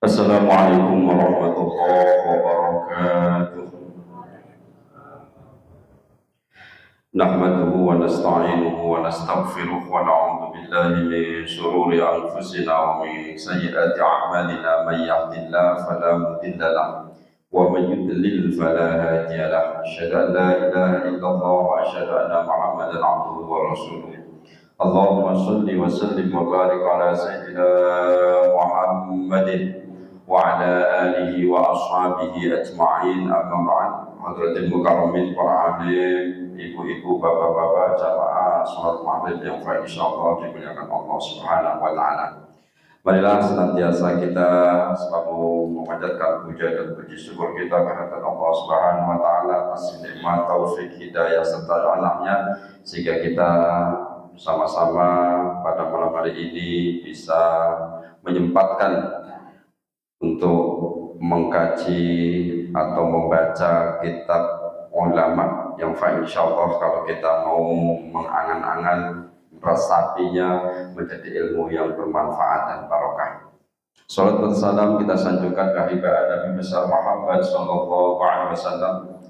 Assalamualaikum warahmatullahi wabarakatuh. Nahmaduhu wa nasta'inuhu wa nastaghfiruh wa na'udzu billahi min shururi anfusina wa min sayyiati a'malina man yahdihillahu fala mudilla lahu wa man yudlil fala hadiya lahu. Asyhadu an la ilaha illallah wa asyhadu anna Muhammadan 'abduhu wa rasuluh. Allahumma shalli wa sallim wa barik ala sayyidina Muhammadin wa ala alihi wa ashabihi ajma'in, amma ba'd. Hadratil mukarramin, para alim, ibu-ibu, bapak-bapak, jamaah salat maghrib yang baik insyaallah dimuliakan Allah Subhanahu wa taala. Marilah senantiasa kita selalu memanjatkan puja dan puji syukur kita kehadirat Allah Subhanahu wa taala atas nikmat taufik hidayah serta rahmatnya, sehingga kita sama-sama pada malam hari ini bisa menyempatkan untuk mengkaji atau membaca kitab ulama yang insyaallah kalau kita mau mengangan-angan resapinya menjadi ilmu yang bermanfaat dan barokah. Salat dan salam kita sanjungkan kehadirat Nabi besar Muhammad sallallahu alaihi wasallam.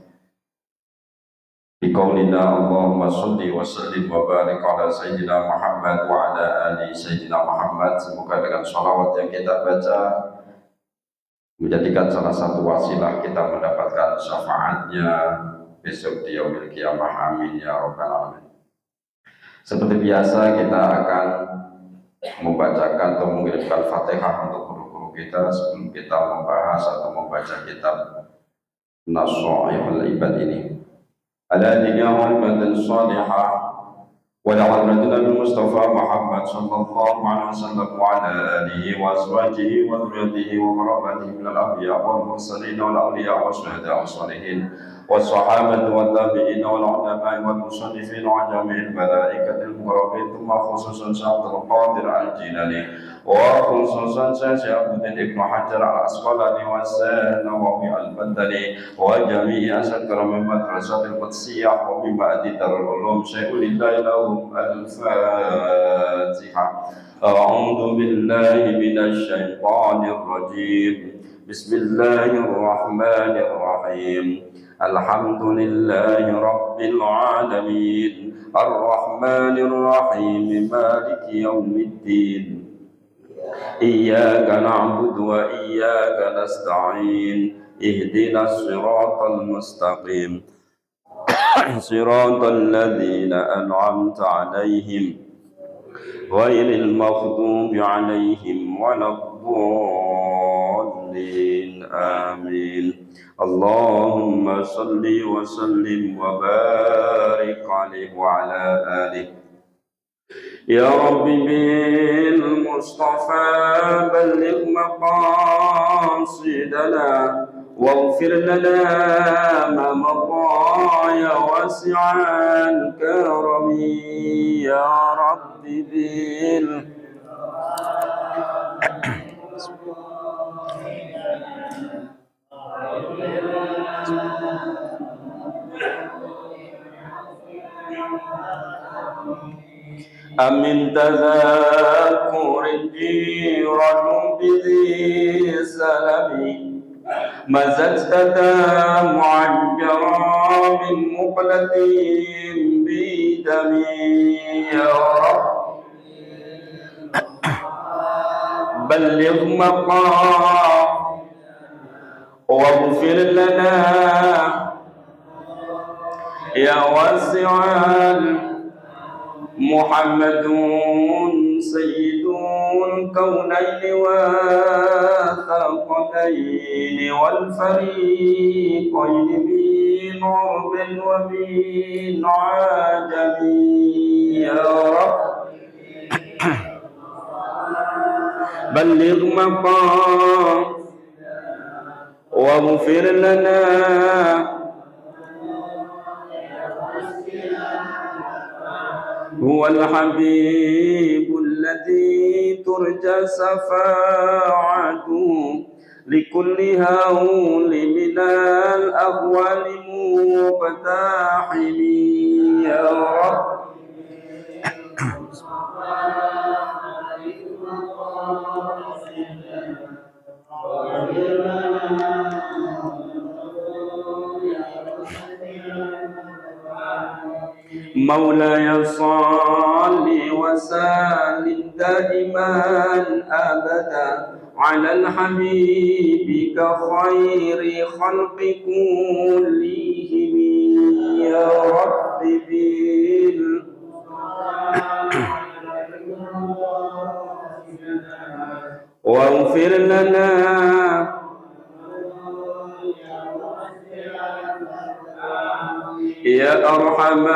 Biqaulina Allahumma sholli wa sallim wa barik ala sayyidina Muhammad wa ala ali sayyidina Muhammad. Semoga dengan sholawat yang kita baca menjadikan salah satu wasilah kita mendapatkan syafaatnya besok di yaumil qiyamah. Amin ya rabbal alamin. Seperti biasa kita akan membacakan atau mengirimkan Fatihah untuk guru-guru kita sebelum kita membahas atau membaca kitab Nasha'ihul Ibad ini. Ala niyyatan salihah ولعل رجل المصطفى محمد صلى الله عليه وسلم وعلى آله وأزواجه وذريته وقرابته من الأنبياء والمرسلين والأولياء والشهداء والصالحين والصحابة والتابعين والعلماء والمصنفين وجميع الملائكة المقربين، ثم خصوصا شيخ عبد القادر الجيلاني وخصوصا شيخ عبد بن حجر العسقلاني والنووي البدري وجميع أساتذة من مدرسة القدسية ومن بعد دار العلوم. شيء لله لهم الفاتحة. أعوذ بالله من الشيطان الرجيم. بسم الله الرحمن الرحيم. الحمد لله رب العالمين الرحمن الرحيم مالك يوم الدين إياك نعبد وإياك نستعين اهدنا الصراط المستقيم صراط الذين أنعمت عليهم غير المغضوب عليهم ولا الضالين. آمين. اللهم صل وسلم وبارك عليه وعلى آله. يا رب بالمصطفى بلغ مقاصدنا واغفر لنا ما مضى يا واسع الكرم. يا رب أمن تذكر الجيران بذي سلم مزجت معجرا من مقلة بدمي. يا رب بلغ مقام واغفر لنا يا واسع. محمد سيد الكونين والثقلين والفريقين من عرب ومن عجم. يا رب بلغ مقام واغفر لنا هو الحبيب الذي ترجى شفاعته لكل هول من الأهوال مقتحم. يا رب مولاي صل وسلم دائما أبدا على الحبيب خير خلق كلهم يا رب واغفر لنا يا أرحم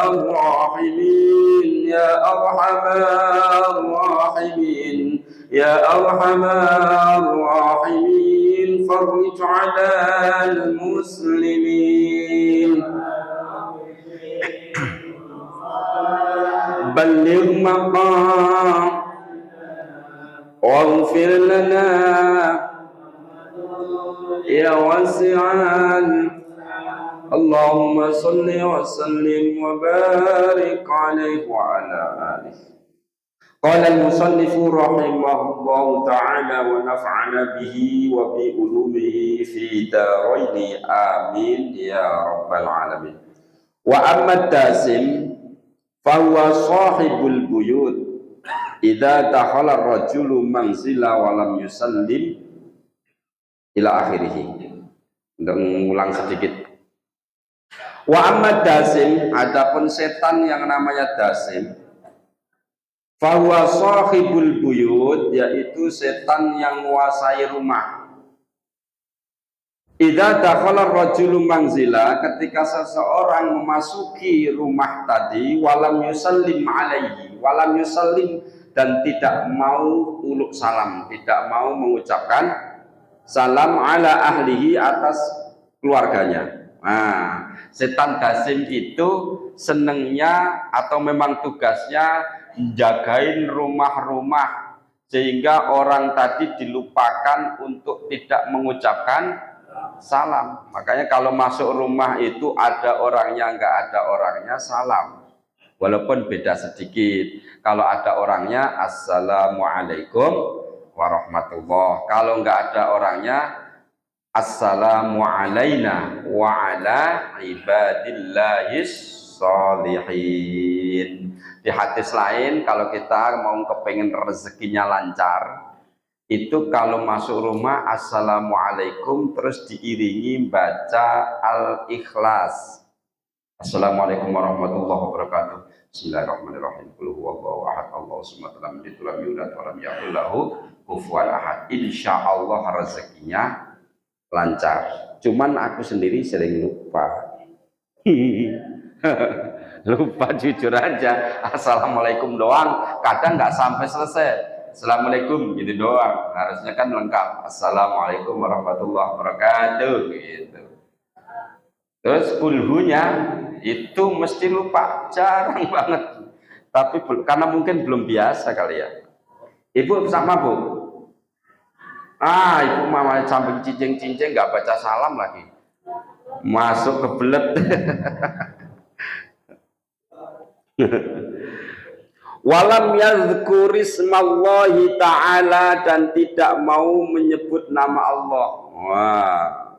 الراحمين يا أرحم الراحمين يا أرحم الراحمين فرج على المسلمين بلغ مقام واغفر لنا يا واسعا اللهم صل وسلم وبارك عليه وعلى آله. قال المصنف رحمه الله تعالى ونفعنا به وبعلومه في دارين آمين يا رب العالمين. وأما الداسم فهو صاحب البيوت إذا دخل الرجل منزلا ولم يسلم إلى آخره. Untuk mengulang sedikit. Wa amma dasim, adapun setan yang namanya dasim, fahuwa sahibul buyut, yaitu setan yang menguasai rumah. Idza dakhala rajulu manzila, ketika seseorang memasuki rumah tadi, walam yusallim alaihi, walam yusallim, dan tidak mau uluk salam, tidak mau mengucapkan salam ala ahlihi, atas keluarganya. Nah, setan dasim itu senengnya atau memang tugasnya menjagain rumah-rumah sehingga orang tadi dilupakan untuk tidak mengucapkan salam. Makanya kalau masuk rumah itu ada orangnya, enggak ada orangnya, salam. Walaupun beda sedikit. Kalau ada orangnya, assalamualaikum warahmatullah. Kalau enggak ada orangnya, assalamu alaina wa ala ibadillahis sholihin. Di hadis lain, kalau kita mau kepengen rezekinya lancar, itu kalau masuk rumah assalamualaikum terus diiringi baca al-ikhlas. Assalamualaikum warahmatullahi wabarakatuh. Bismillahirrahmanirrahim. Qul huwallahu ahad, Allahu samad, lam yalid walam yulad walam yakul lahu kufuwan ahad. Insyaallah rezekinya lancar. Cuman aku sendiri sering lupa. Lupa jujur aja. Assalamualaikum doang, kadang nggak sampai selesai. Assalamualaikum gitu doang. Harusnya kan lengkap. Assalamualaikum warahmatullahi wabarakatuh gitu. Terus kulhunya itu mesti lupa, jarang banget. Tapi karena mungkin belum biasa kali ya. Ibu sama Bu? Ibu mama sampai cincin-cincin nggak baca salam lagi. Masuk ke belet. Walam yadhkurismallahi ta'ala, dan tidak mau menyebut nama Allah. Wah.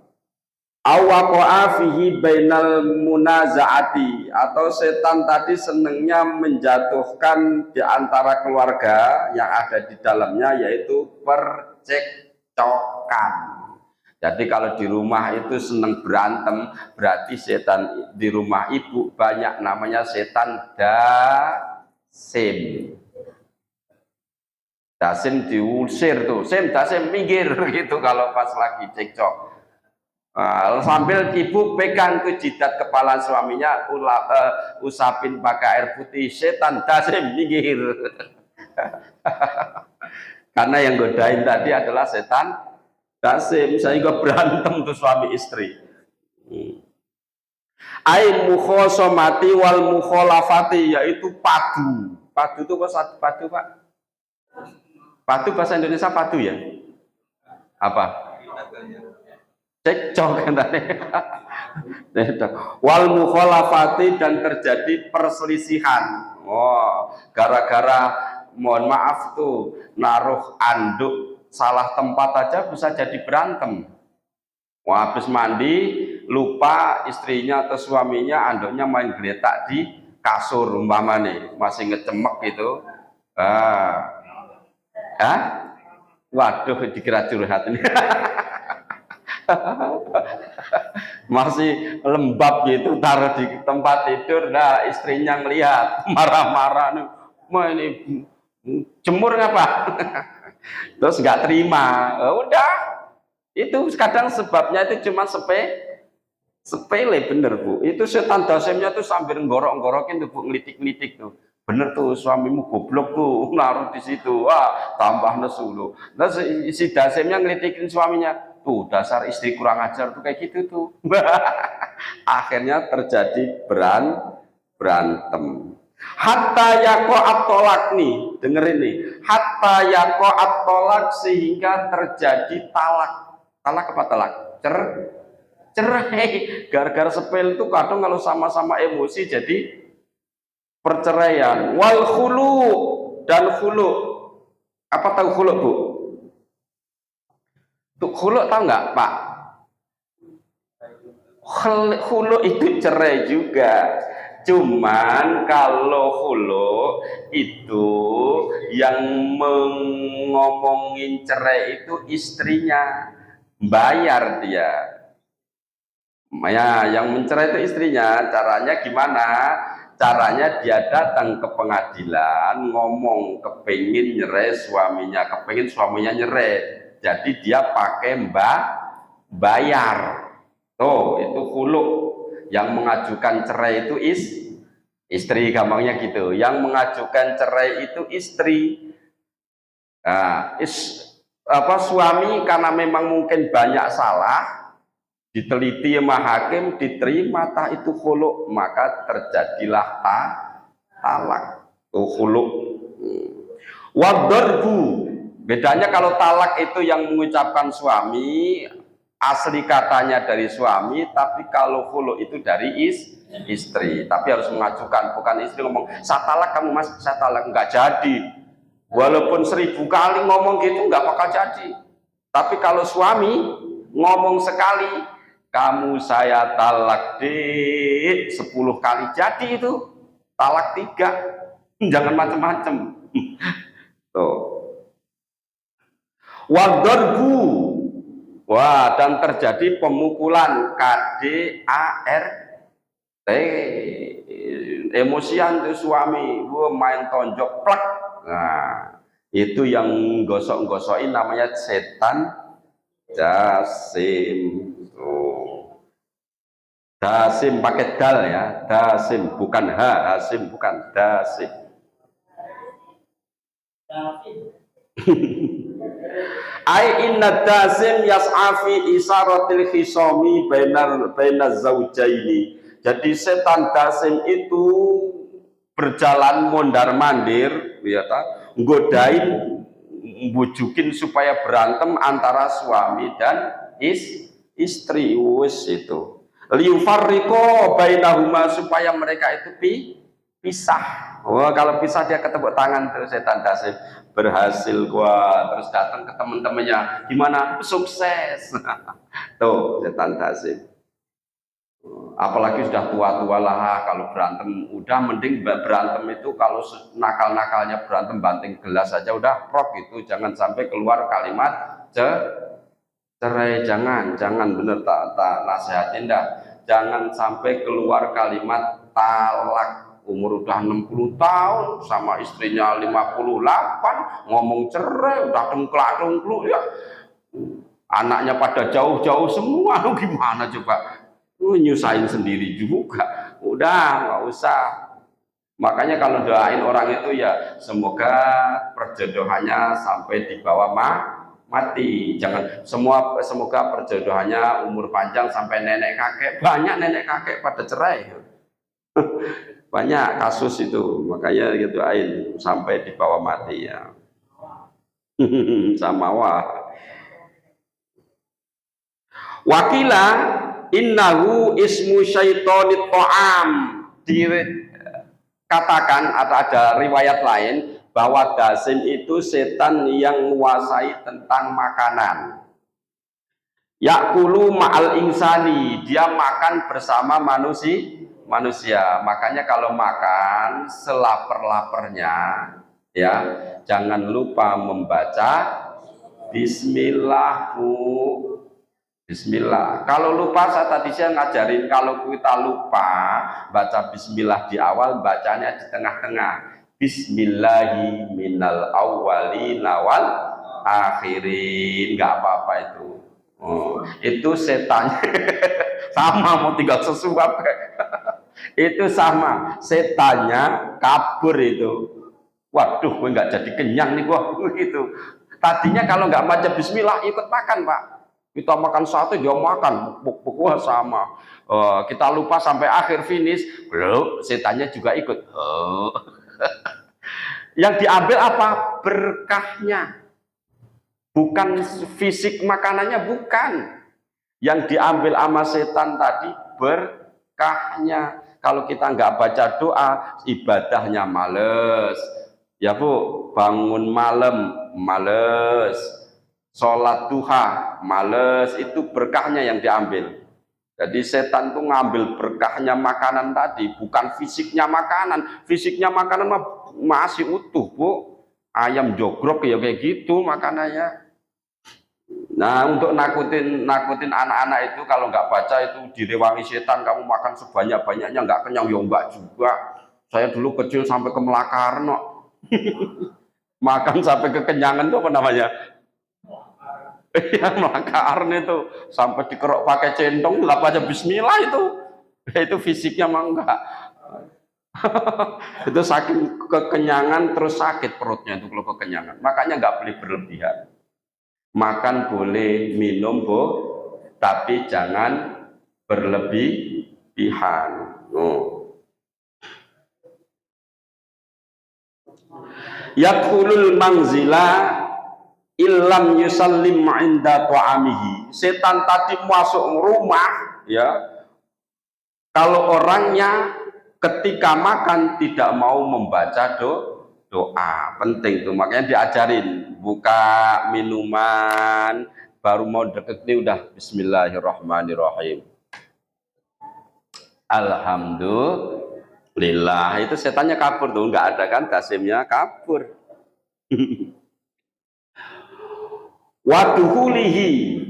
Awaqa'a fihi bainal munazaati, atau setan tadi senengnya menjatuhkan di antara keluarga yang ada di dalamnya, yaitu percekcokan. Jadi kalau di rumah itu seneng berantem, berarti setan di rumah ibu banyak, namanya setan dasim. Dasim diusir tuh, dasim minggir gitu kalau pas lagi cekcok. Sambil ibu pegang tuh jidat kepala suaminya, usapin pakai air putih, setan dasim minggir. Karena yang godain tadi adalah setan dasim, sehingga berantem tuh suami istri. Ai mukhosomati wal mukholafati, yaitu padu. Padu itu apa? Padu Pak? Padu bahasa Indonesia padu ya? Apa? Cekcok kan tadi. Wal mukholafati, dan terjadi perselisihan. Gara-gara mohon maaf tuh naruh anduk salah tempat aja bisa jadi berantem. Habis mandi lupa istrinya atau suaminya anduknya main geletak di kasur umpama nih masih ngecemek gitu. Waduh, dikira curhat ini. Masih lembab gitu taruh di tempat tidur, nah istrinya ngelihat marah-marah nih, ini jemur ngapa? Terus nggak terima. Udah, itu kadang sebabnya itu cuma sepele bener Bu. Itu setan dasimnya tuh sambil ngorok-ngorokin tuh Bu, ngelitik-ngelitik tuh. Bener tuh suamimu goblok tuh, naruh di situ. Wah, tambah nesu loh. Nah si dasimnya ngelitikin suaminya, tuh dasar istri kurang ajar tuh kayak gitu tuh. Akhirnya terjadi berantem. Hatta yako atolak nih, dengerin nih. Hatta yako atolak sehingga terjadi talak. Talak apa talak? Cerai. Gara-gara sepel itu kadang kalau sama-sama emosi jadi perceraian. Wal khulu dan khulu. Apa tahu khulu Bu? Tuh khulu tahu nggak Pak? Khulu itu cerai juga. Cuman kalau khulu itu yang ngomongin cerai itu istrinya, bayar dia. Ya, yang mencerai itu istrinya. Caranya gimana? Caranya dia datang ke pengadilan ngomong kepingin nyerai suaminya, kepingin suaminya nyerai, jadi dia pakai bayar. Tuh itu khulu. Yang mengajukan cerai itu istri, gampangnya gitu. Yang mengajukan cerai itu istri. Nah, suami karena memang mungkin banyak salah, diteliti sama hakim, diterima tah itu khulu, maka terjadilah talak. Itu khulu. Wadarbu, bedanya kalau talak itu yang mengucapkan suami, asli katanya dari suami, tapi kalau khulu itu dari istri. Tapi harus mengajukan, bukan istri ngomong saya talak kamu Mas, saya talak, nggak jadi. Walaupun 1000 kali ngomong gitu nggak bakal jadi. Tapi kalau suami ngomong sekali, kamu saya talak di 10 kali jadi itu talak 3. Jangan macam-macam. Tuh. Wadarbu, wah, dan terjadi pemukulan KDART. Emosian tuh suami, gua main tonjok plak. Nah, itu yang gosok-gosokin namanya setan dasim. Dasim pakai dal ya, dasim bukan hasim, bukan dasim. Ai inna dasim yas'afi isaratil khisami bainar zaujaini. Jadi setan dasim itu berjalan mondar-mandir, ya ta, nggodain, bujukin supaya berantem antara suami dan istri. Wis itu. Liufarriqo bainahuma, supaya mereka itu pisah. Wah, kalau pisah dia ketepuk tangan terus setan dasim. Berhasil gua, terus datang ke teman-temannya, gimana? Sukses. Tuh setan dasim. Apalagi sudah tua-tua lah, kalau berantem udah mending berantem itu kalau nakal-nakalnya berantem banting gelas aja udah prok itu, jangan sampai keluar kalimat cerai, jangan bener tak nasihatin dah, jangan sampai keluar kalimat talak. Umur udah 60 tahun sama istrinya 58 ngomong cerai, udah dengklak-dengkluk ya, anaknya pada jauh-jauh semua, gimana coba? Nyusahin sendiri juga, udah nggak usah. Makanya kalau doain orang itu ya semoga perjodohannya sampai di bawah mati, jangan semoga perjodohannya umur panjang sampai nenek kakek. Banyak nenek kakek pada cerai. Banyak kasus itu, makanya gitu doain sampai di bawah mati ya. Sama wah. Wakila innahu ismu syaitonit ta'am, dikatakan atau ada riwayat lain bahwa dasim itu setan yang menguasai tentang makanan. Yakulu ma'al insani, dia makan bersama manusia. Makanya kalau makan selapar-laparnya ya, jangan lupa membaca bismillah, Bu. Bismillah. Kalau lupa, saya ngajarin kalau kita lupa baca bismillah di awal, bacanya di tengah-tengah. Bismillahi minal awwalina wal akhirin. Nggak apa-apa itu. Oh, itu setannya sama, mau tinggal sesuap. Itu sama, setannya kabur itu. Waduh, gue nggak jadi kenyang nih gua gitu. Tadinya kalau nggak baca bismillah ikut makan, Pak. Kita makan sate, dia makan, wah sama. Kita lupa sampai akhir finish, belum, setannya juga ikut. Yang diambil apa? Berkahnya, bukan fisik makanannya, bukan. Yang diambil sama setan tadi berkahnya. Kalau kita nggak baca doa, ibadahnya males. Ya Bu, bangun malam males, sholat duha males, itu berkahnya yang diambil. Jadi setan tuh ngambil berkahnya makanan tadi, bukan fisiknya makanan. Fisiknya makanan masih utuh, Bu. Ayam jogrok ya kayak gitu makanannya. Nah, untuk nakutin anak-anak itu, kalau nggak baca itu direwangi setan, kamu makan sebanyak-banyaknya nggak kenyang, ya enggak juga. Saya dulu kecil sampai ke Melakarno. Makan sampai kekenyangan itu apa namanya? Ya, Melakarno itu sampai dikerok pakai centong, nggak baca bismillah itu. Itu fisiknya mah enggak. Itu saking kekenyangan terus sakit perutnya itu kalau kekenyangan. Makanya nggak boleh berlebihan. Makan boleh, minum tapi jangan berlebihan. Yadkhulul manzila illam yusallim 'inda ta'amihi. Setan tadi masuk rumah ya, kalau orangnya ketika makan tidak mau membaca doa. Penting tuh, makanya diajarin buka minuman, baru mau deket nih udah bismillahirrahmanirrahim, alhamdulillah. Itu setannya kabur tuh, nggak ada kan, dasimnya kabur. Waduhulihi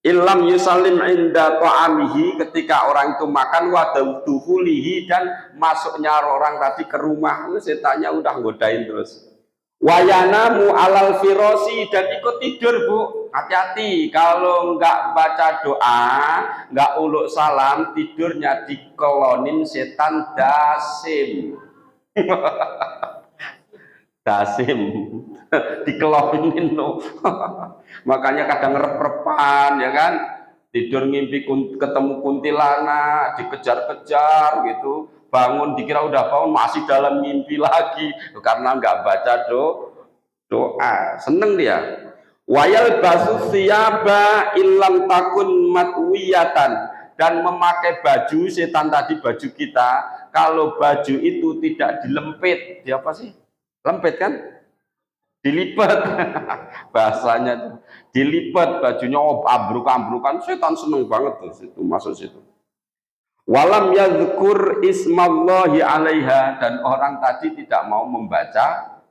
illam yusallim inda ta'amihi, ketika orang itu makan, waduhulihi, dan masuknya orang tadi ke rumah, setannya udah ngodain terus. Wayanamu alal firosi, dan ikut tidur, Bu. Hati-hati kalau nggak baca doa, nggak uluk salam, tidurnya dikelonin setan dasim. Dasim dikelonin tuh. Makanya kadang rep-repan ya kan, tidur ngimpi ketemu kuntilanak, dikejar-kejar gitu, bangun dikira udah bangun masih dalam mimpi lagi karena nggak baca doa. Seneng dia. Wayal basu siyaba illam takun matwiyatan, dan memakai baju setan tadi, baju kita, kalau baju itu tidak dilempit, dia apa sih? Lempit kan? Dilipat. Bahasanya dilipat bajunya, ambruk-ambrukan, setan seneng banget tuh situ, masuk situ. Walam yadhkur ismallahi alaiha, dan orang tadi tidak mau membaca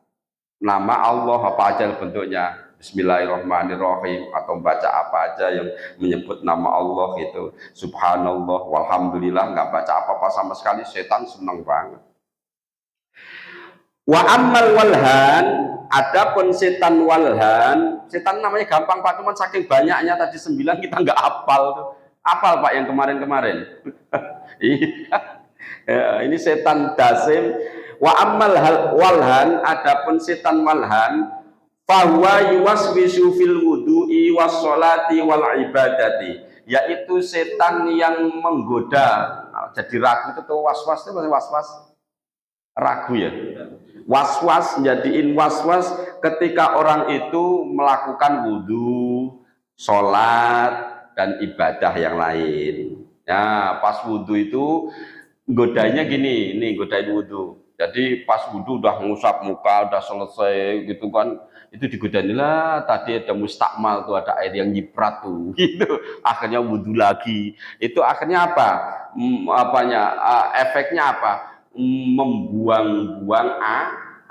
nama Allah, apa aja bentuknya, bismillahirrahmanirrahim, atau baca apa aja yang menyebut nama Allah gitu, subhanallah, walhamdulillah, nggak baca apa-apa sama sekali, setan seneng banget. Wa ammal walhan, adapun setan walhan, setan namanya gampang Pak, cuman saking banyaknya tadi 9 kita nggak hafal tuh. Hafal Pak yang kemarin-kemarin. Ya, ini setan dasim. Wa ammal walhan, adapun setan walhan, fahuwa yuwaswisu fil wudu'i was sholati wal ibadati, yaitu setan yang menggoda. Jadi ragu itu tuh, was-was itu masih was-was, ragu ya, was-was, jadiin was-was ketika orang itu melakukan wudhu, sholat, dan ibadah yang lain. Ya, pas wudhu itu godanya gini, nih godain wudhu, Jadi pas wudhu udah ngusap muka, udah selesai gitu kan, itu digodain lah. Tadi ada mustakmal tuh, ada air yang nyiprat tuh, gitu. Akhirnya wudhu lagi. Itu akhirnya apa? Efeknya apa? Membuang-buang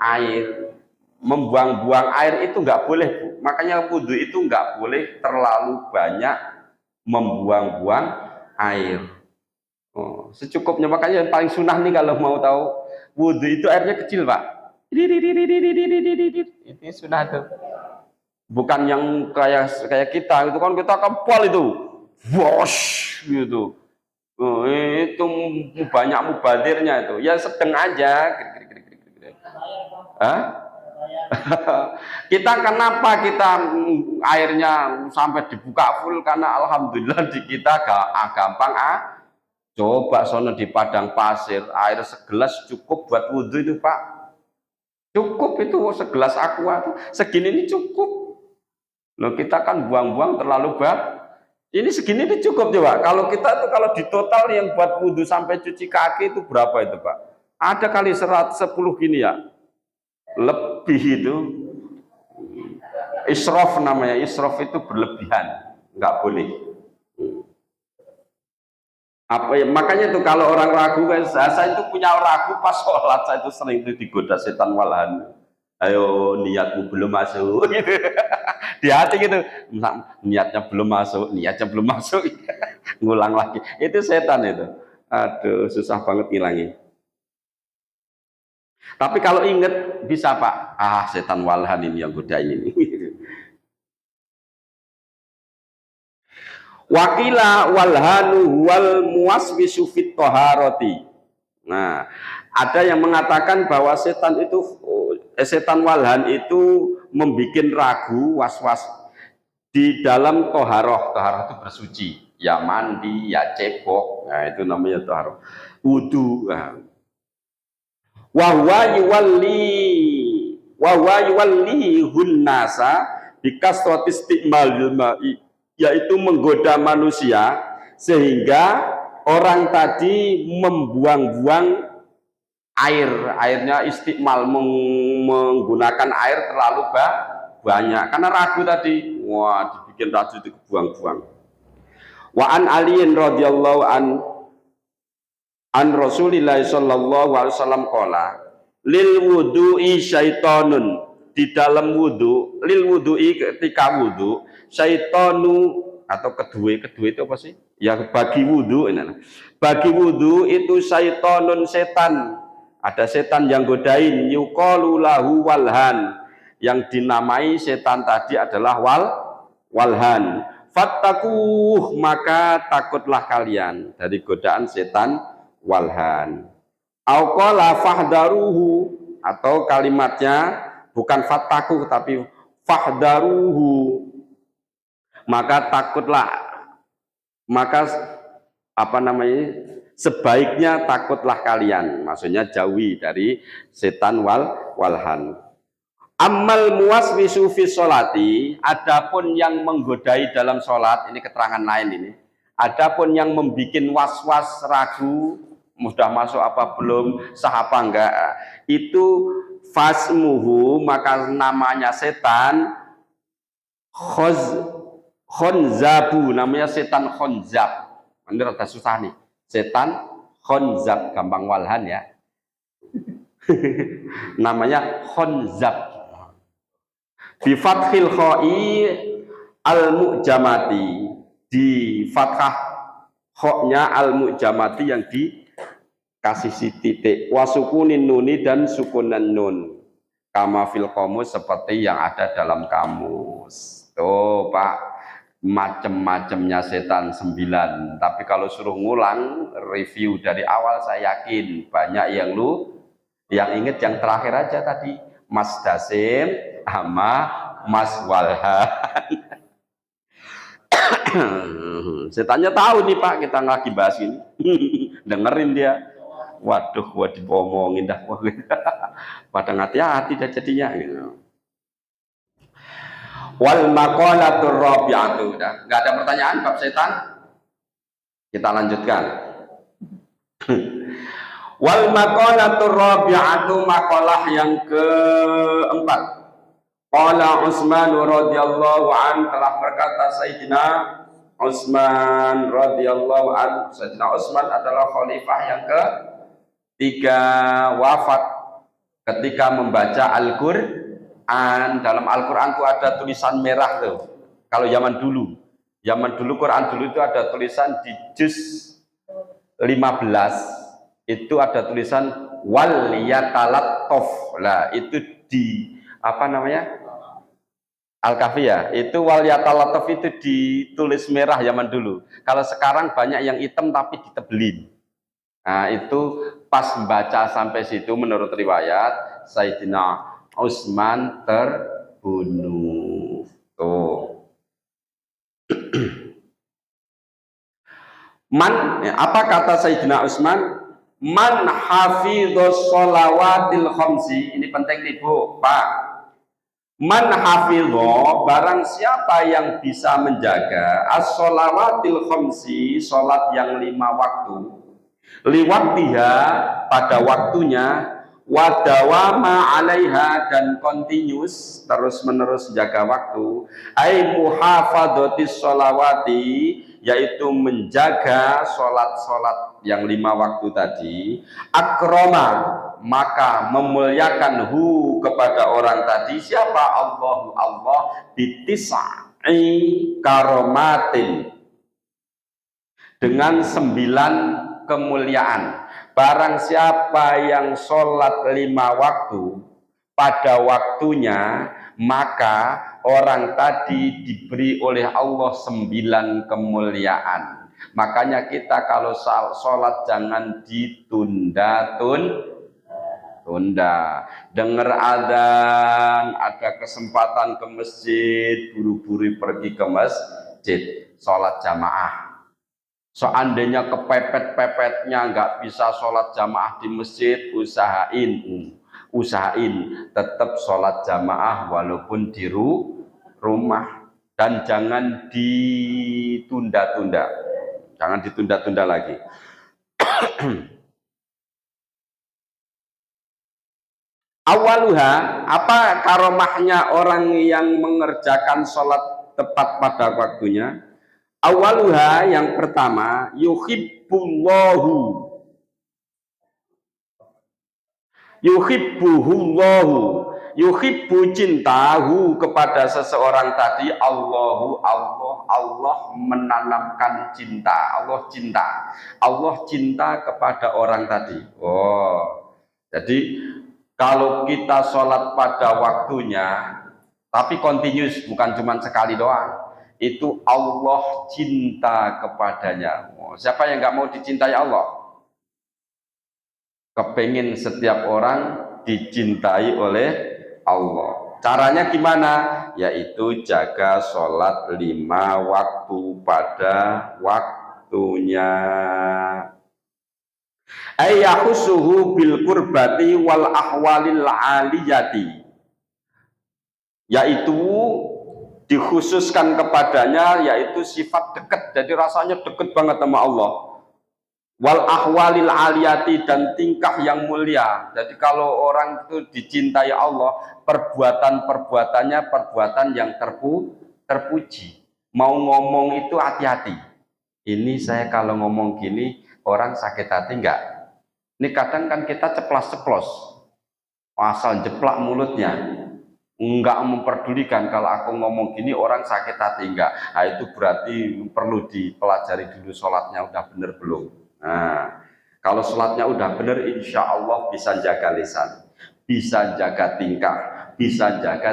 air. Membuang-buang air itu nggak boleh, Bu. Makanya wudhu itu nggak boleh terlalu banyak membuang-buang air. Oh, secukupnya. Makanya yang paling sunnah nih kalau mau tahu wudhu itu airnya kecil, Pak. Itu sunnah tuh. Bukan yang kayak kita itu kan, kita kempol itu, wash gitu. Oh, itu banyak mubadirnya itu. Ya sedang aja. Hah? Kita kenapa kita airnya sampai dibuka full? Karena alhamdulillah di kita gampang. Coba sono di padang pasir, air segelas cukup buat wudhu itu, Pak. Cukup itu segelas aqua, segini ini cukup. Loh, kita kan buang-buang terlalu banyak. Ini segini ini cukup coba. Kalau kita tuh kalau di total yang buat wudhu sampai cuci kaki itu berapa itu, Pak? Ada kali 110 gini ya. Lebih itu. Israf namanya. Israf itu berlebihan. Nggak boleh. Apa ya, makanya tuh kalau orang ragu, saya itu punya ragu pas sholat, saya itu sering itu digoda setan walahan. Ayo, niatmu belum masuk gitu. Di hati gitu, niatnya belum masuk, ngulang lagi. Itu setan itu. Aduh, susah banget ngilangin. Tapi kalau inget bisa, Pak. Setan walahan ini yang godain ini. Wakila walhanu wal muwaswisu fit taharati. Nah, ada yang mengatakan bahwa setan walhan itu membuat ragu, was-was di dalam toharoh. Toharoh itu bersuci, ya mandi, ya cebok. Nah, itu namanya toharoh. Wudu. Nah. Wahwa yuwalli hunnasa bikasrati isti'malil ma'i, yaitu menggoda manusia sehingga orang tadi membuang-buang airnya istiqmal, menggunakan air terlalu banyak karena ragu tadi. Wah, dibikin ragu itu buang-buang. Wa an aliin radhiyallahu an Rasulillah sallallahu alaihi wasallam qala lil wudu'i syaitonun, di dalam wudu, lil wudu'i ketika wudu, syaitonu atau kedua itu apa sih? Ya bagi wudu, bagi wudu itu syaitonun, setan. Ada setan yang godain, yuqalu lahu walhan, yang dinamai setan tadi adalah walhan. Fattaquh, maka takutlah kalian dari godaan setan walhan. Au qala fahdaruhu, atau kalimatnya bukan fattaquh tapi fahdaruhu, maka takutlah, maka sebaiknya takutlah kalian, maksudnya jauhi dari setan walhan. Ammal muwaswisu fi sholati, adapun yang menggodai dalam sholat, ini keterangan lain ini. Adapun yang membuat was-was, ragu, sudah masuk apa belum, sah apa enggak, itu fasmuhu, maka namanya setan khonzabu, namanya setan khonzab. Ini rada susah nih, setan khonzab, gampang walhan ya. Namanya khonzab. Bi fathil kha'i al-mu'jamati, di fathah khoknya al-mu'jamati yang dikasih si titik, wasukunin nuni dan sukunan nun, kama fil qamus, seperti yang ada dalam kamus. Tuh Pak, macem-macemnya setan 9, tapi kalau suruh ngulang review dari awal, saya yakin banyak yang inget yang terakhir aja tadi, Mas Dasim sama Mas Walhan. Setannya tahu nih Pak, kita lagi bahas ini. Dengerin dia. Waduh, gua diomongin dah. Pada hati-hati dah jadinya. Wal maqalatur rabi'atu. Enggak ada pertanyaan bab setan? Kita lanjutkan. Wal maqalatur rabi'atu, maqalah yang keempat. Qala Utsman radhiyallahu an, telah berkata Sayyidina Utsman radhiyallahu an. Sayyidina Utsman adalah khalifah yang ketiga wafat ketika membaca Al-Qur'an. Dalam Al-Qur'an itu ada tulisan merah tuh. Kalau zaman dulu Quran dulu itu ada tulisan di juz 15 itu ada tulisan wal yatalattaf. Lah itu di apa namanya? Al-Kahfi itu wal yatalattaf itu ditulis merah zaman dulu. Kalau sekarang banyak yang hitam tapi ditebelin. Nah, itu pas membaca sampai situ menurut riwayat Sayyidina Utsman terbunuh. Tuh. Apa kata Sayyidina Utsman? Man hafidhos sholawatil khamsi. Ini penting nih Bu, Pak. Man hafidho, barang siapa yang bisa menjaga as-sholawatil khamsi, sholat yang 5 waktu, liwaktiha, pada waktunya, wadawama alaiha, dan continuous, terus menerus jaga waktu, ay muhafadhatis sholawati, yaitu menjaga sholat-sholat yang 5 waktu tadi, akroma, maka memuliakan hu kepada orang tadi, siapa? Allah bitis'i karomatin, dengan 9 kemuliaan. Barang siapa yang sholat 5 waktu pada waktunya, maka orang tadi diberi oleh Allah 9 kemuliaan. Makanya kita kalau sholat jangan ditunda-tunda. Dengar adzan, ada kesempatan ke masjid, buru-buru pergi ke masjid, sholat jamaah. Seandainya kepepet-pepetnya nggak bisa sholat jamaah di masjid, usahain tetap sholat jamaah walaupun di rumah, dan jangan ditunda-tunda, lagi. Awaluha, apa karomahnya orang yang mengerjakan sholat tepat pada waktunya? Awaluha, yang pertama, yuhibbu cintahu kepada seseorang tadi, Allah menanamkan cinta, Allah cinta kepada orang tadi. Jadi kalau kita sholat pada waktunya tapi continuous, bukan cuma sekali doang, itu Allah cinta kepadanya. Siapa yang nggak mau dicintai Allah? Kepengin setiap orang dicintai oleh Allah. Caranya gimana? Yaitu jaga sholat 5 waktu pada waktunya. Ayyahusuhu bil qurbati wal ahwalil aliyati, yaitu dikhususkan kepadanya, yaitu sifat dekat, jadi rasanya dekat banget sama Allah. Wal ahwalil aliyati, dan tingkah yang mulia. Jadi kalau orang itu dicintai Allah, perbuatan-perbuatannya perbuatan yang terpuji. Mau ngomong itu hati-hati. Ini saya kalau ngomong gini orang sakit hati enggak? Ini kadang kan kita ceplas-ceplos, asal jeplak mulutnya, enggak memperdulikan kalau aku ngomong gini orang sakit hati enggak. Nah, itu berarti perlu dipelajari dulu sholatnya udah bener belum. Nah, kalau sholatnya udah bener, insya Allah bisa jaga lisan, bisa jaga tingkah, bisa jaga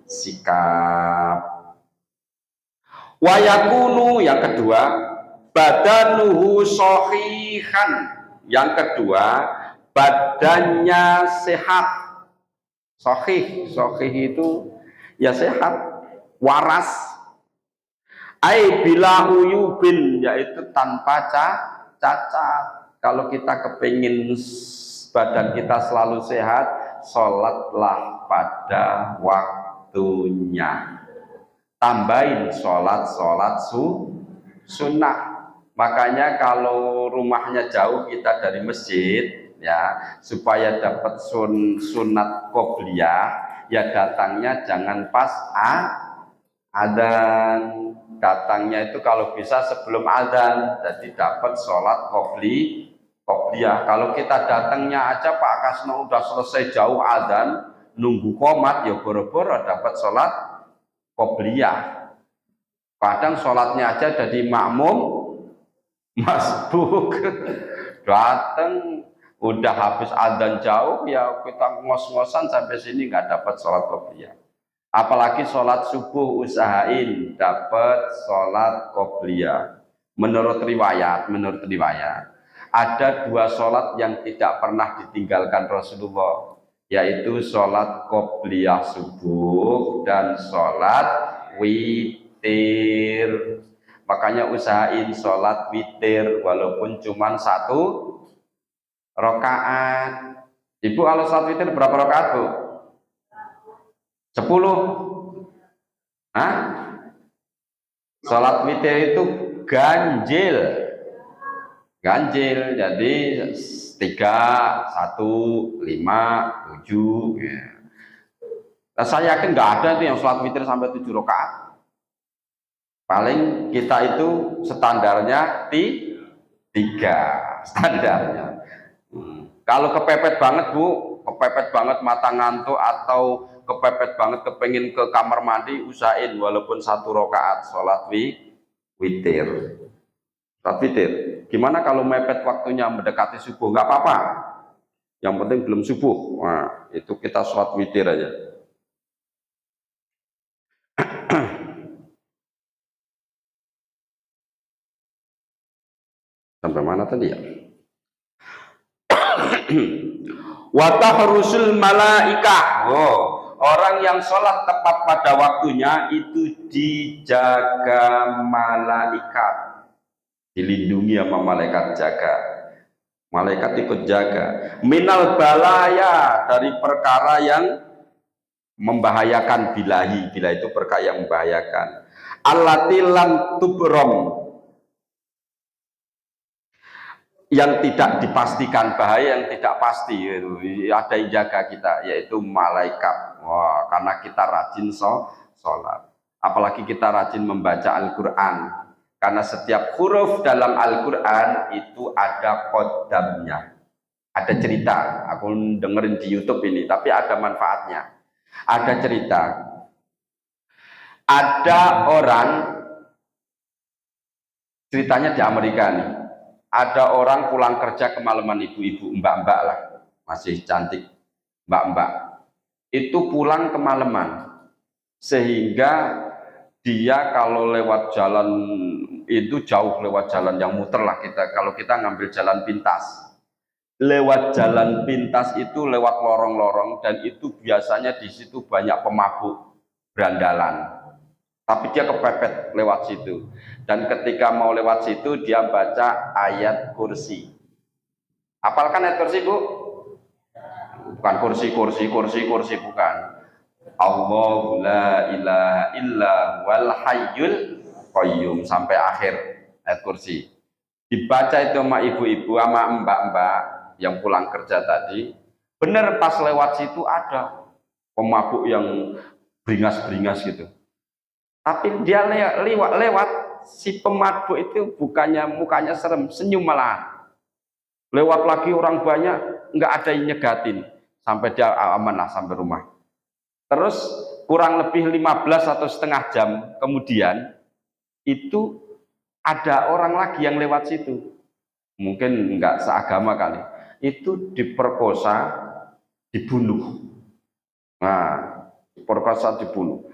sikap. Wayakunu, yang kedua, badanuhu shohihan, yang kedua badannya sehat. Sahih itu ya sehat, waras. Bila uyubin, yaitu tanpa cacat. Kalau kita kepingin badan kita selalu sehat, sholatlah pada waktunya. Tambahin sholat sunnah. Makanya kalau rumahnya jauh kita dari masjid, ya, supaya dapat sunat qobliyah ya datangnya jangan pas adzan. Datangnya itu kalau bisa sebelum adzan, jadi dapat sholat qobliyah. Kalau kita datangnya aja Pak Kasno udah selesai jauh adzan, nunggu qomat ya boro-boro dapat sholat qobliyah. Kadang sholatnya aja jadi makmum masbuk. Datang udah habis adzan jauh ya kita ngos-ngosan sampai sini nggak dapat sholat qobliyah. Apalagi sholat subuh usahain dapat sholat qobliyah. Menurut riwayat ada 2 sholat yang tidak pernah ditinggalkan Rasulullah, yaitu sholat qobliyah subuh dan sholat witir. Makanya usahain sholat witir walaupun cuma 1 rakaat. Ibu kalau sholat witir berapa rakaat Bu? 10. Hah? Sholat witir itu ganjil. Jadi 3, 1, 5, 7 ya. Nah, saya yakin nggak ada tuh yang sholat witir sampai 7 rakaat. Paling kita itu standarnya 3 standarnya. Kalau kepepet banget Bu, kepepet banget mata ngantuk atau kepepet banget kepengin ke kamar mandi, usahain walaupun 1 rakaat sholat witir. Sholat witir. Gimana kalau mepet waktunya mendekati subuh? Nggak apa-apa. Yang penting belum subuh. Nah, itu kita sholat witir aja. Sampai mana tadi ya? Wa tahrusul malaikah. Orang yang sholat tepat pada waktunya itu dijaga malaikat, dilindungi sama malaikat jaga. Malaikat ikut jaga. Minal balaya, dari perkara yang membahayakan. Bilahi, bila itu perkara yang membahayakan. Allati lam tubrom, yang tidak dipastikan, bahaya yang tidak pasti, ada yang jaga kita, yaitu malaikat. Wah, karena kita rajin sholat, apalagi kita rajin membaca Al-Quran, karena setiap huruf dalam Al-Quran itu ada qodamnya, ada cerita. Aku dengerin di YouTube ini, tapi ada manfaatnya. Ada cerita, ada orang, ceritanya di Amerika nih. Ada orang pulang kerja kemalaman, ibu-ibu, mbak-mbak lah, masih cantik, mbak-mbak. Itu pulang kemalaman, sehingga dia kalau lewat jalan itu jauh, lewat jalan yang muter lah kita. Kalau kita ngambil jalan pintas, lewat jalan pintas itu lewat lorong-lorong, dan itu biasanya di situ banyak pemabuk berandalan. Tapi dia kepepet lewat situ, dan ketika mau lewat situ dia baca ayat kursi. Hafalkan ayat kursi Bu? Bukan kursi, bukan. Allahu la ilaha illa wal hayyul qayyum sampai akhir ayat kursi. Dibaca itu sama ibu-ibu, sama mbak-mbak yang pulang kerja tadi. Bener, pas lewat situ ada pemabuk yang beringas-beringas gitu. Tapi dia lewat si pemabuk itu bukannya mukanya serem, senyum malah. Lewat lagi orang banyak, nggak ada yang nyegatin, sampai dia aman lah sampai rumah. Terus kurang lebih 15 atau setengah jam kemudian itu ada orang lagi yang lewat situ, mungkin nggak seagama kali, itu diperkosa, dibunuh. Nah, diperkosa, dibunuh.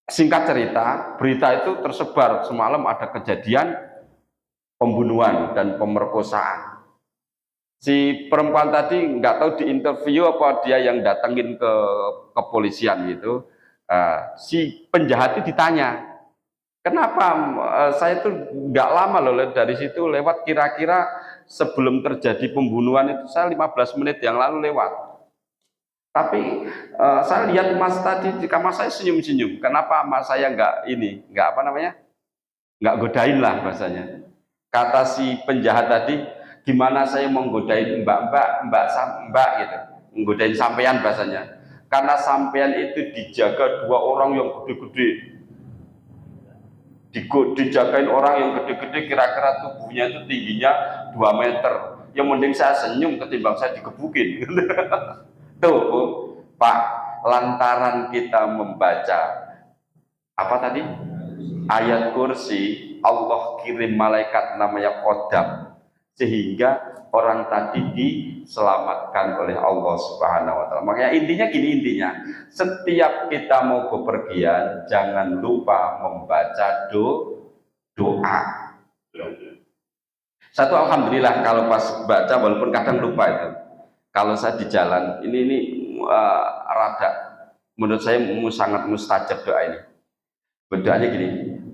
Singkat cerita, berita itu tersebar semalam ada kejadian pembunuhan dan pemerkosaan. Si perempuan tadi nggak tahu di interview apa dia yang datengin ke kepolisian gitu. Si penjahat itu ditanya, kenapa saya tuh nggak lama loh dari situ lewat, kira-kira sebelum terjadi pembunuhan itu saya 15 menit yang lalu lewat. Tapi saya lihat Mas tadi di kamar saya senyum-senyum. Kenapa Mas saya nggak godain lah bahasanya. Kata si penjahat tadi, Gimana saya menggodain mbak gitu, menggodain sampean bahasanya. Karena sampean itu dijaga dua orang yang gede-gede, dijagain orang yang gede-gede, kira-kira tubuhnya itu tingginya 2 meter. Yang mending saya senyum ketimbang saya digebukin. Tuh Pak, lantaran kita membaca apa tadi? Ayat kursi, Allah kirim malaikat namanya Qadam, sehingga orang tadi diselamatkan oleh Allah Subhanahu wa taala. Makanya intinya gini, setiap kita mau bepergian jangan lupa membaca doa. Satu, alhamdulillah kalau pas baca, walaupun kadang lupa itu. Kalau saya di jalan ini rada, menurut saya sangat mustajab doa ini. Doanya gini,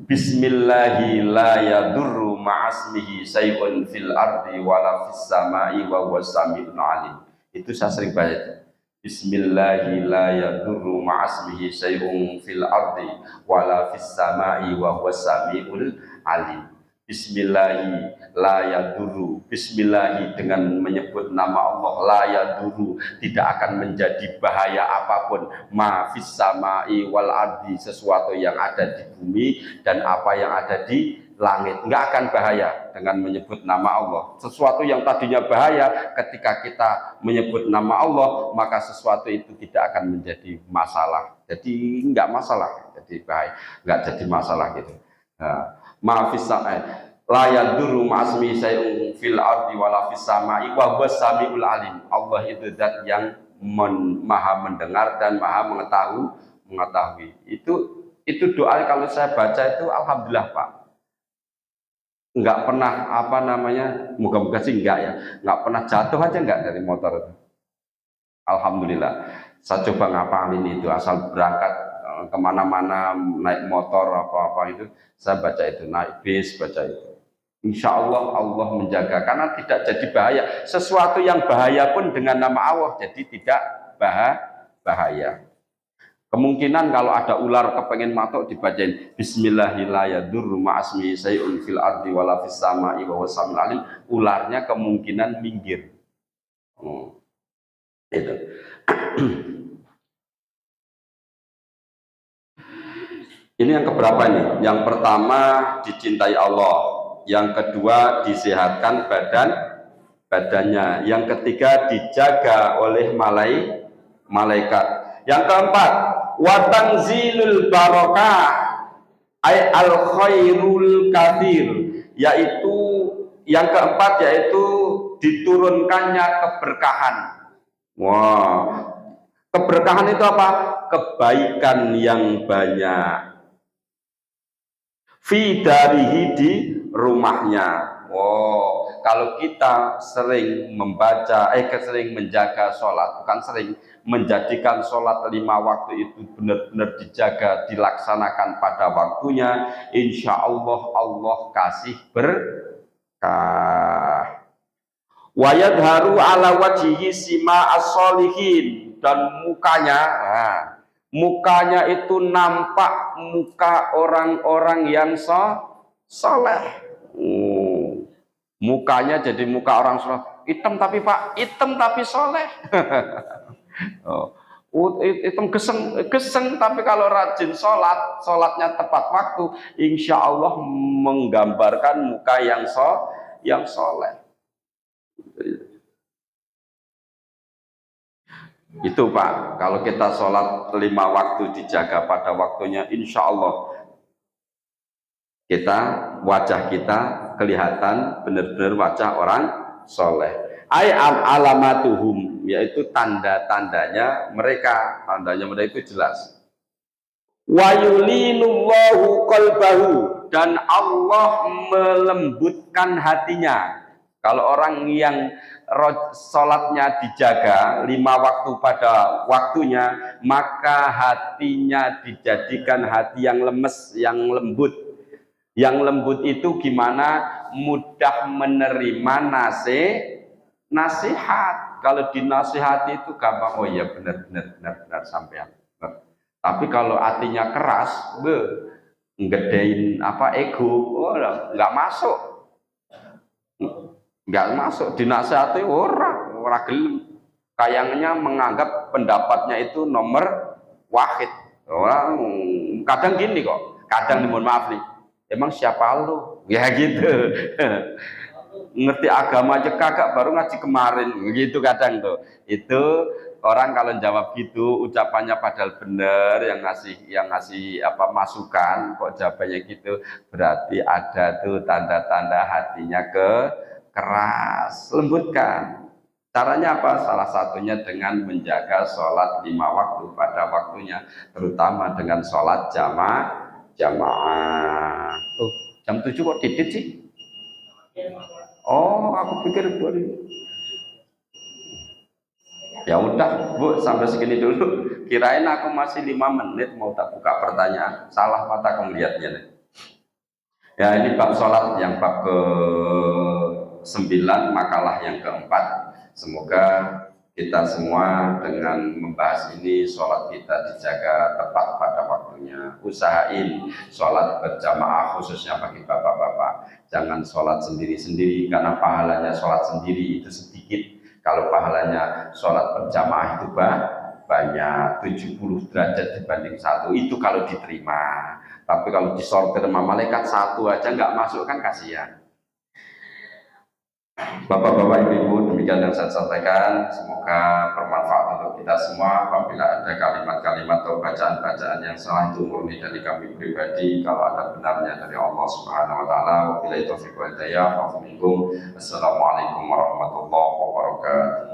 Bismillahi la yadurru ma'asmihi say'un fil ardi wala fis sama'i wa huwas sami'un alim. Itu saya sering baca. Bismillahi la yadurru ma'asmihi say'un fil ardi wala fis sama'i wa huwas sami'ul alim. Bismillahi la yadurru, Bismillahi dengan menyebut nama Allah, la yadurru, tidak akan menjadi bahaya apapun, ma fis sama'i wal ardi, sesuatu yang ada di bumi dan apa yang ada di langit, nggak akan bahaya dengan menyebut nama Allah. Sesuatu yang tadinya bahaya, ketika kita menyebut nama Allah, maka sesuatu itu tidak akan menjadi masalah. Jadi nggak masalah, jadi bahaya, nggak jadi masalah gitu. Nah, ma'afis la yadurru ma'asmi say'un fil ardi wala fis sama'i wa huwas samiul alim. Allah itu zat yang maha mendengar dan maha mengetahui. Itu doa kalau saya baca itu alhamdulillah Pak. Enggak pernah apa namanya, moga-moga sih enggak ya, enggak pernah jatuh aja enggak dari motor itu. Alhamdulillah. Saya coba ngapalin itu, asal berangkat kemana-mana naik motor apa-apa itu saya baca itu, naik bis baca itu. Insya Allah Allah menjaga, karena tidak jadi bahaya. Sesuatu yang bahaya pun dengan nama Allah jadi tidak bahaya. Kemungkinan kalau ada ular kepengen matok dibacain Bismillahirrahmanirrahim ma'asmi say'un fil ardi wala fis sama'i wa huwas samiul alim, ularnya kemungkinan minggir. Itu. Ini yang keberapa nih? Yang pertama dicintai Allah, yang kedua disehatkan badannya, yang ketiga dijaga oleh malaikat, yang keempat watanzilul barokah ay al khairul kathir, yaitu yang keempat yaitu diturunkannya keberkahan. Wah, keberkahan itu apa? Kebaikan yang banyak. Fi darihi, di rumahnya. Oh, kalau kita sering membaca, sering menjaga sholat, bukan sering, menjadikan sholat 5 waktu itu benar-benar dijaga, dilaksanakan pada waktunya, insya Allah Allah kasih berkah. Wa yadharu ala wajhihi sima as-solihin, dan mukanya itu nampak muka orang-orang yang soleh. Mukanya jadi muka orang soleh. Hitam tapi Pak, hitam tapi soleh. Hitam geseng tapi kalau rajin sholatnya tepat waktu, insya Allah menggambarkan muka yang soleh. Itu Pak, kalau kita sholat 5 waktu dijaga pada waktunya, insya Allah wajah kita kelihatan benar-benar wajah orang soleh. Alamatuhum, yaitu tanda-tandanya mereka, itu jelas. Wa yulinullahu qalbahu, dan Allah melembutkan hatinya. Kalau orang yang sholatnya dijaga 5 waktu pada waktunya, maka hatinya dijadikan hati yang lemes, yang lembut. Yang lembut itu gimana? Mudah menerima nasihat. Kalau dinasihati itu gampang, oh iya benar sampean. Tapi kalau hatinya keras, ngedein ego, nggak masuk. nggak masuk, dinasihati ora gelem. Kayaknya menganggap pendapatnya itu nomor wahid. Orang kadang gini kok, kadang mohon maaf nih, emang siapa lu? Ya gitu. Ngerti agama aja kagak, baru ngaji kemarin, begitu kadang tuh. Itu orang kalau jawab gitu, ucapannya padahal benar, yang ngasih apa masukan, kok jawabannya gitu, berarti ada tuh tanda-tanda hatinya keras. Lembutkan. Caranya apa? Salah satunya dengan menjaga sholat 5 waktu pada waktunya, terutama dengan sholat jamaah. Oh, jam 7 kok titit sih? Oh, aku pikir boleh. Ya udah, Bu, sampai segini dulu. Kirain aku masih 5 menit mau tak buka pertanyaan. Salah mata kamu lihatnya nih. Ya, ini bab sholat yang bab ke-9, makalah yang keempat. Semoga kita semua dengan membahas ini sholat kita dijaga tepat pada waktunya. Usahain sholat berjamaah khususnya bagi bapak-bapak. Jangan sholat sendiri-sendiri karena pahalanya sholat sendiri itu sedikit. Kalau pahalanya sholat berjamaah itu banyak, 70 derajat dibanding 1 itu kalau diterima. Tapi kalau disortir sama malaikat 1 aja nggak masuk kan kasihan. Bapak-bapak, ibu-ibu, demikian yang saya sampaikan. Semoga bermanfaat untuk kita semua. Apabila ada kalimat-kalimat atau bacaan-bacaan yang salah itu murni dari kami pribadi. Kalau ada benarnya dari Allah Subhanahu Wa Taala. Wabillahi taufiq wal hidayah. Assalamualaikum warahmatullahi wabarakatuh.